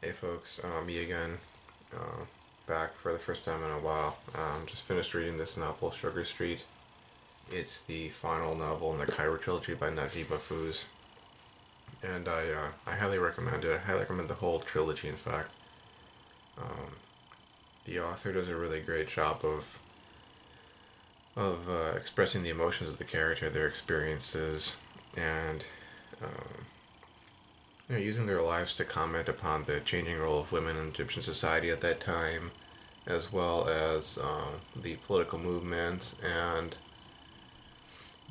Hey folks, me again, back for the first time in a while. Just finished reading this novel, Sugar Street. It's the final novel in the Cairo trilogy by Naguib Mahfouz, and I highly recommend it. I highly recommend the whole trilogy, in fact. Um, the author does a really great job of expressing the emotions of the character, their experiences, and um, using their lives to comment upon the changing role of women in Egyptian society at that time, as well as the political movements and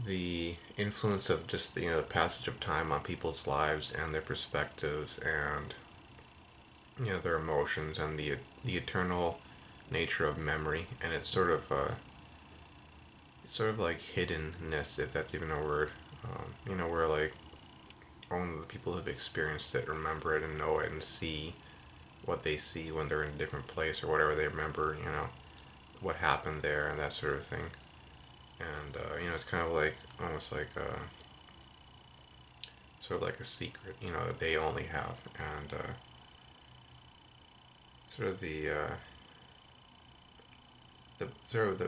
the influence of just the passage of time on people's lives and their perspectives and their emotions and the eternal nature of memory. And it's sort of like hiddenness, if that's even a word. Where like only the people who've experienced it remember it and know it and see what they see when they're in a different place or whatever they remember, what happened there and that sort of thing. And it's kind of like almost like sort of like a secret, that they only have, and sort of the sort of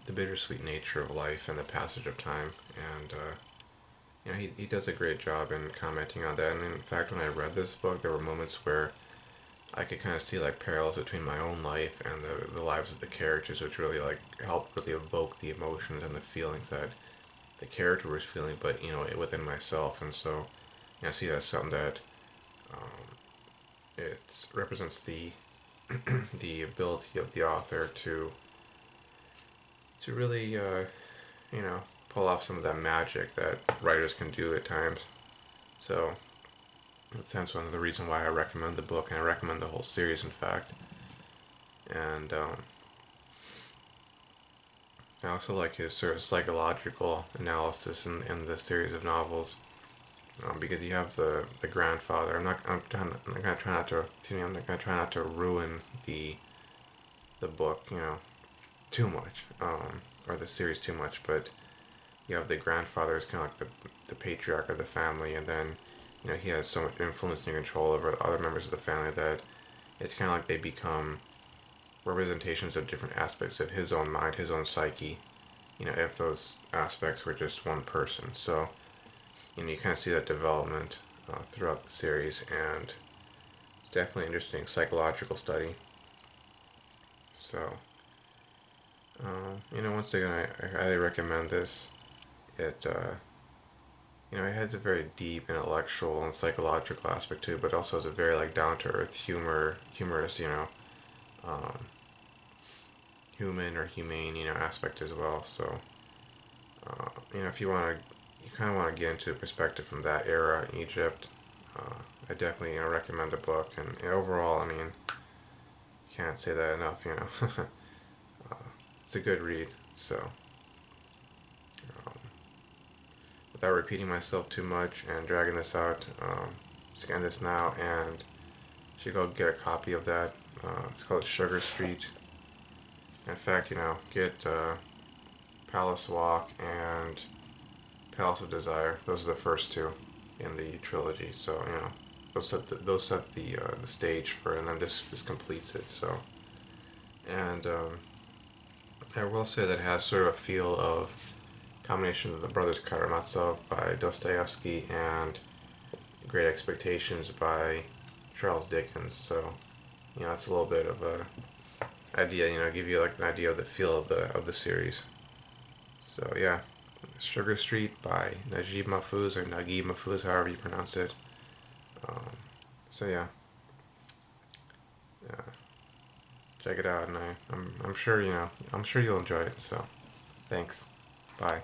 the bittersweet nature of life and the passage of time. And he does a great job in commenting on that. And in fact, when I read this book, there were moments where I could kind of see like parallels between my own life and the lives of the characters, which really like helped really evoke the emotions and the feelings that the character was feeling, but within myself. And so I see that's something that it represents the the ability of the author to really pull off some of that magic that writers can do at times. So that's one of the reasons why I recommend the book, and I recommend the whole series, in fact. And I also like his sort of psychological analysis in the series of novels, because you have the grandfather. I'm gonna try not to. Excuse me. I'm not gonna try not to ruin the book, too much, or the series too much. But you have the grandfather is kind of like the patriarch of the family, and then he has so much influence and control over other members of the family that it's kind of like they become representations of different aspects of his own mind, his own psyche. If those aspects were just one person. So you kind of see that development throughout the series, and it's definitely an interesting psychological study. So, once again, I highly recommend this. It has a very deep intellectual and psychological aspect to it, but also has a very like down to earth humorous, um, human or humane, aspect as well. So, if you kind of want to get into the perspective from that era in Egypt, I definitely recommend the book. And overall, I mean, can't say that enough. It's a good read. So, um, without repeating myself too much and dragging this out, just end this now, and you should go get a copy of that. It's called Sugar Street. In fact, get Palace Walk and Palace of Desire. Those are the first two in the trilogy. So those set the stage for, and then this completes it. So, and I will say that it has sort of a feel of combination of the Brothers Karamazov by Dostoevsky and Great Expectations by Charles Dickens. So it's a little bit of a idea. Give you like an idea of the feel of the series. So yeah, Sugar Street by Naguib Mahfouz, however you pronounce it. Um, so yeah, uh, check it out, and I'm sure I'm sure you'll enjoy it. So thanks, bye.